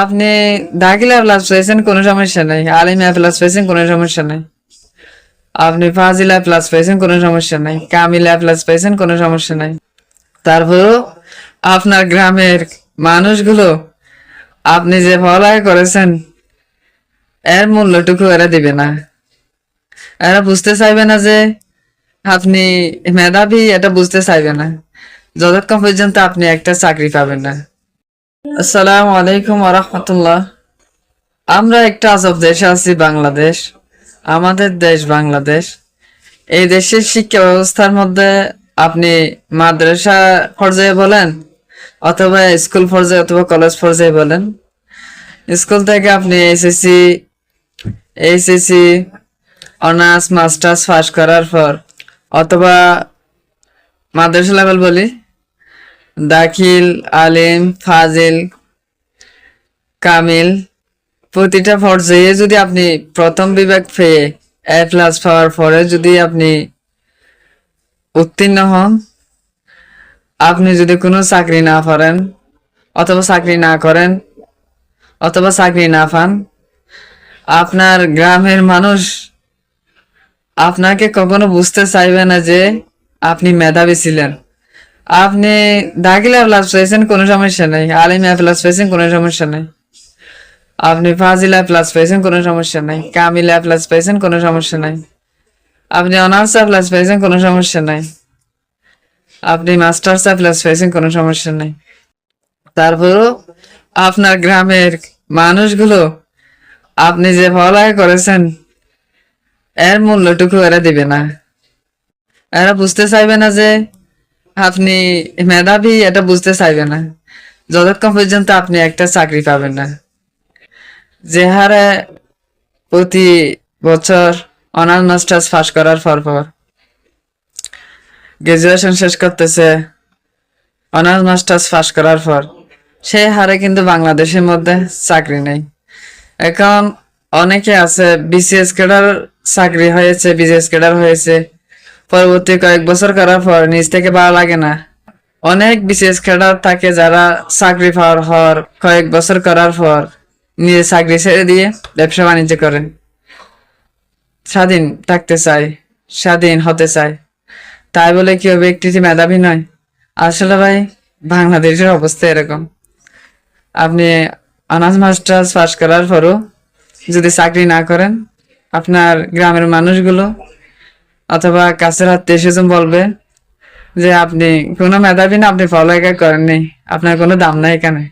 আপনি দাখিলা প্লাস পেয়েছেন কোনো সমস্যা নাই, আলিমিয়া প্লাস পেয়েছেন কোনো সমস্যা নাই, আপনি ফাজিলা প্লাস পেয়েছেন কোনো সমস্যা নাই, কামিলা প্লাস পেয়েছেন কোনো সমস্যা নাই। তারপরেও আপনার গ্রামের মানুষগুলো আপনি যে পড়ালেখা করেছেন এর মূল্যটুকু এরা দিবে না। এরা বুঝতে চাইবে না যে আপনি মেধাবী, এটা বুঝতে চাইবে না যতক্ষণ পর্যন্ত আপনি একটা চাকরি পাবেন না। আসসালামু আলাইকুম ওয়া রাহমাতুল্লাহ। আমরা একটা আজব দেশে আছি, বাংলাদেশ। আমাদের দেশ বাংলাদেশ। এই দেশের শিক্ষা ব্যবস্থার মধ্যে আপনি মাদ্রাসা পর্যায়ে বলেন অথবা স্কুল পর্যায়ে অথবা কলেজ পর্যায়ে বলেন, স্কুল থেকে আপনি এইচএসসি অনার্স মাস্টার্স পাস করার পর, অথবা মাদ্রাসা লেভেল বলি, দাখিল, আলিম, ফাজিল, কামিল, প্রতিটা পর্যায়ে যদি আপনি প্রথম বিভাগ পেয়ে এ প্লাস পাওয়ার পরে যদি আপনি উত্তীর্ণ হন, আপনি যদি কোনো চাকরি না পারেন অথবা চাকরি না করেন অথবা চাকরি না পান, আপনার গ্রামের মানুষ আপনাকে কখনো বুঝতে চাইবে না যে আপনি মেধাবী ছিলেন। আপনি দাখিলা প্লাস পেয়েছেন কোনো সমস্যা নেই, আলিমিয়া প্লাস পেয়েছেন কোনো সমস্যা নেই, আপনি ফাজিলা প্লাস পেয়েছেন কোনো সমস্যা নাই, কামিলা প্লাস পেয়েছেন কোনো সমস্যা নাই, আপনি অনার্স প্লাস পেয়েছেন কোনো সমস্যা নাই, আপনি মাস্টার্স প্লাস পেয়েছেন কোনো সমস্যা নাই। তারপরও আপনার গ্রামের মানুষগুলো আপনি যে পড়ালেখা করেছেন এর মূল্যটুকু এরা দিবে না। এরা বুঝতে চাইবে না যে আপনি মেধাবী, এটা বুঝতে চাইবে না যতক্ষণ পর্যন্ত আপনি একটা চাকরি পাবেন না। যে হারে প্রতি বছর অনার্স মাস্টার্স পাস করার পর গ্রাজুয়েশন শেষ করতেছে, অনার্স মাস্টার্স পাস করার পর সেই হারে কিন্তু বাংলাদেশের মধ্যে চাকরি নেই। এখন অনেকে আছে বিসিএস ক্যাডার চাকরি হয়েছে, বিসিএস ক্যাডার হয়েছে, পরবর্তী কয়েক বছর করার পর নিজ থেকে ভালো লাগে না। অনেক বিসিএস ক্যাডার থাকে যারা চাকরি পাওয়ার পর কয়েক বছর করার পর নিজে চাকরি ছেড়ে দিয়ে ব্যবসা বাণিজ্য করেন, স্বাধীন থাকতে চায়, স্বাধীন হতে চায়। তাই বলে কি হবে ব্যক্তিটি মেধাবী নয়? আসলে ভাই, বাংলাদেশের অবস্থা এরকম। আপনি অনার্স মাস্টার্স পাস করার পরও যদি চাকরি না করেন, আপনার গ্রামের মানুষগুলো অথবা কাছের আত্মীয় স্বজন বলবে যে আপনি কোনো মেধাবী না, আপনি পড়ালেখা করেননি, আপনার কোনো দাম নাই এখানে।